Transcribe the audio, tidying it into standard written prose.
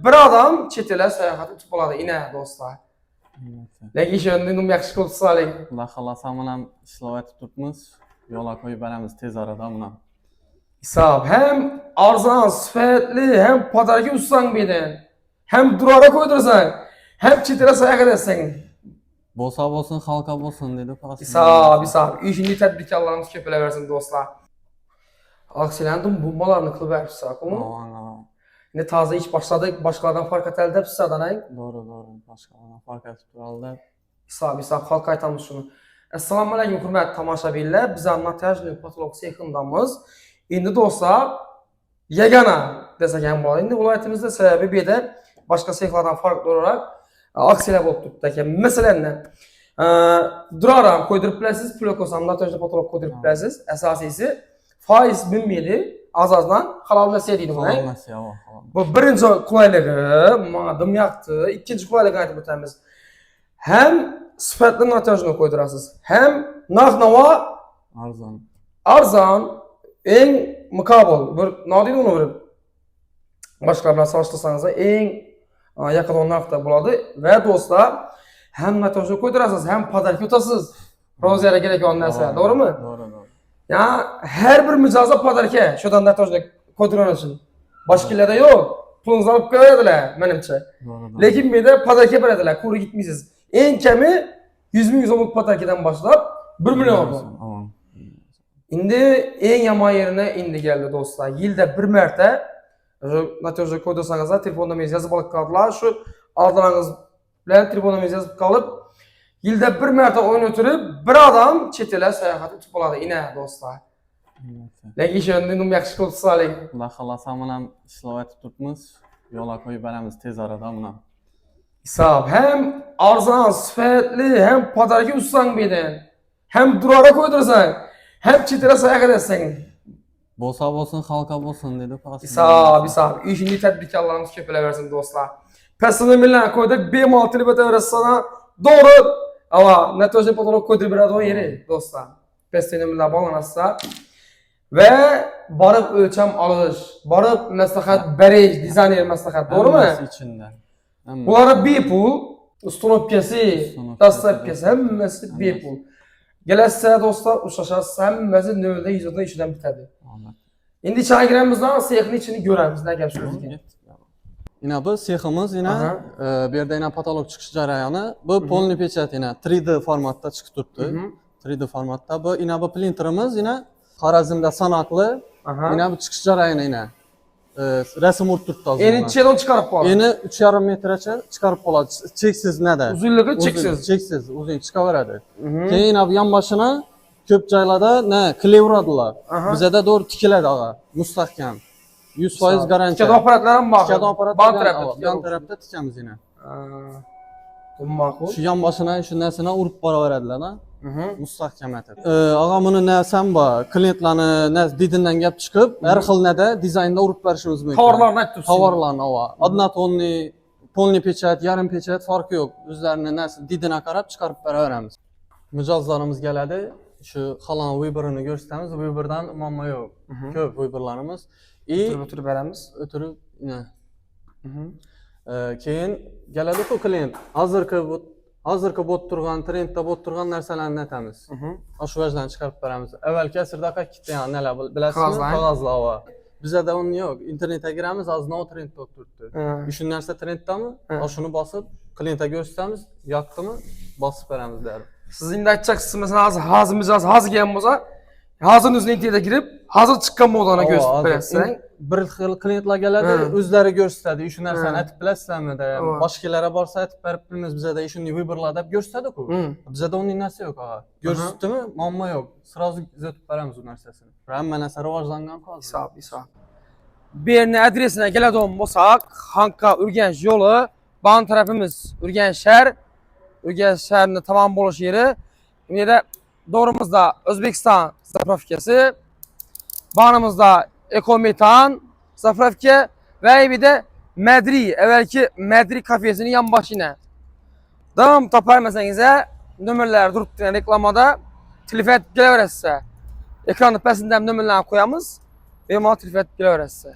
bir adam chet ele sayohat uçup bolady ine dostlar. Lekin şondan yaxshi qilib soling. Xudo xolasa menam ishlayotib turibmiz. Yo'lga qo'yib beramiz tez arada buni. Hisob hem arzon, sifatli, hem padarga ussang beden. Hem durara qo'ydirsan, hem chet ele sayohat etsang. Bo'lsa bo'lsin, xalqa bo'lsin dedi. Hisob. İşini tadbirkorlarimiz ko'payversin dostlar. Aksilendim bombalarını qilib beribsiz-ku. Ne taze iş başladık, başkalardan fark eteldi sizden ay. Doğru, başkalardan fark etib turaldı. Hisob, xalq aytamiz şunu. Assalomu alaykum hurmatli tomoshabinlar. Biz montajli patolog sexindamiz. Endi dostlar, yagona desak ham bo'ladi. Endi viloyatimizda sababi bu yerda boshqa sexlardan farqli olarak aksiyalar bo'lib turibdi ekan. Masalan, duraram qo'ydirib bilasiz, plokosam montajli patolog qo'ydirib bilasiz. Asosiysi faiz bilmaydi. Azazdan halal nasiya deydi buni. Bu birinchi qulayligi, mana dim yoqdi. Ikkinchi qulayligini aytib o'tamiz. Hem sifatli montajni qo'ydirasiz, hem narx-navo arzon, eng muqobil. Bir nodiydi uni bir boshqa bilan solishtirsangiz eng yaqin narxda bo'ladi va do'stlar, hem montajni qo'ydirasiz, hem padarka o'tasiz. Ro'ziyara kerak olan narsa, to'g'rimi? Doğru. Ya her bir mijoza padarka şuradan montajni qo'ydirgan uchun. Boshqalarda yo'q. Pulungizni olib qo'yadilar, menimcha. Lekin bu yerda padarka beradilar, qo'ri gitmaysiz. En kemi 100 ming so'mlik padarkadan boshlab 1 million bor. Endi eng yomon yerine endi keldi do'stlar. Yilda bir marta montajni qo'ydirsangizlar, telefon nomingizni yozib olib qoldilar. Shu ordalangiz bilan telefon nomingizni yozib qolib, yilda bir marta o'yin o'tirib, bir adam chet ele sayohat uchib bo'ladi ine do'stlar. Lekin shundan yaxshi qilib soling. Xudo xolasa menam ishlayotib turibmiz. Yo'lga qo'yib beramiz tez arada buni. Hisob hem arzon, sifatli, hem padarga ussang beden. Hem durara qo'ydirsan, hem chet ele sayohat etsang. Bo'lsa bo'lsin, xalqa bo'lsin dedi. Hisob. İşini tadbirkorlarimiz ko'payversin dostlar. Pesini bilan qo'ydik, bemalol tilib o'taverasiz. Doğru. Ama montajli patolog qo'ydirib beradi o yeri dostlar. Pesini bilan bog'lanasizlar. Ve barıp ölçem alış, barıp maslahat beriş, dizayner maslahat, doğru mu? Bunlara bepul, ustunovkasi, dastlabkasi, hammasi bepul. Gelasizlar dostlar, uçlaşasizlar, hammasi nolda 100dan ishidan bitadi. Endi ichine giramizdan sexni ichini ko'ramiz, ne gap so'zga. Yine bu seximiz yine bir yerda yine patolog chiqish jarayoni. Bu polni pechat yine 3D formatda chiqib turibdi. 3D formatda bu yine bu printerimiz yine Xorazmda sanoqli. Yine bu chiqish jarayoni yine. Rasm urib turibdi hozir. Endi chelon chiqarib qoladi. Endi 3,5 metrgacha chiqarib qoladi. Cheksiz nada? Uzunligi cheksiz. Cheksiz, uzun chiqaveradi. Keyin bu yonboshini ko'p joylarda kley uradilar. Bizda to'g'ri tikiladi og'a, mustahkam. 100% garantiya. Tikada apparatlar ham bor. Tikada apparatlar yon tarafda tikamiz yine. Ma'qul. Şu yonboshini shu narsani urib boraveradilar, mustahkam etib. Og'a buni narsam bor. Klientlarni didindan gap chiqib, har xil nada dizaynda urib berishimiz mumkin. Tovarlarni aytibsiz. Tovarlarni однотонный, polni pechat, yarim pechat farqi yo'q. O'zlarini narsa didina qarab chiqarib beraveramiz. Mijozlarimiz keladi. Şu xalan Viber'ini ko'rsatamiz. Viber'dan muammo yo'q. Ko'p Viber'larimiz. O'tirib beramiz. O'tirib, keyin keladi-ku klient. Hozirgi bo'lib turgan, trendda bo'lib turgan narsalarni aytamiz. Shu vajdan chiqarib beramiz. Avvalgi asrda ketgan nelar bilasizmi? Qog'ozlar. Bizda uni yo'q. Internetga giramiz, azno trendda bo'lib turibdi. Shu narsa trenddami? Shuni bosib, klientga ko'rsatamiz, yoqdimi? Bosib beramiz der. Siz endi aytacaqsiz, masalan, hozir kelgan bo'lsa, hozir o'zining internetga kirib, hozir chiqqan modani ko'rsatib berasiz. Bir xil klientlar keladi, o'zlari ko'rsatadi. Shu narsani aytib bilasizlarmi? Boshqalarga borsa aytib berib bilamiz, bizda shunday Viberlar deb ko'rsatadi-ku. Bizda uning narsa yo'q, og'a. Ko'rsatdimi? Muammo yo'q. Sразу kuzatib beramiz u narsasini. Hamma narsa rivojlangan hozir. Hisob. Bu yerning adresine keladigan bo'lsak, Xanqa Urganch yo'li, ban tarafimiz Urganch shaharning tamom bo'lish yeri. Bu yerda doğrumuzda O'zbekiston zapravkasi, banimizda Ekometan zapravka ve bir de Medri, evvelki Medri kafesinin yan başına. Davam taparmasanız nömerler durup reklamada telefon geleverse. Ekranın pəsindən nömerlerini koyamız ve mal telefon geleverse.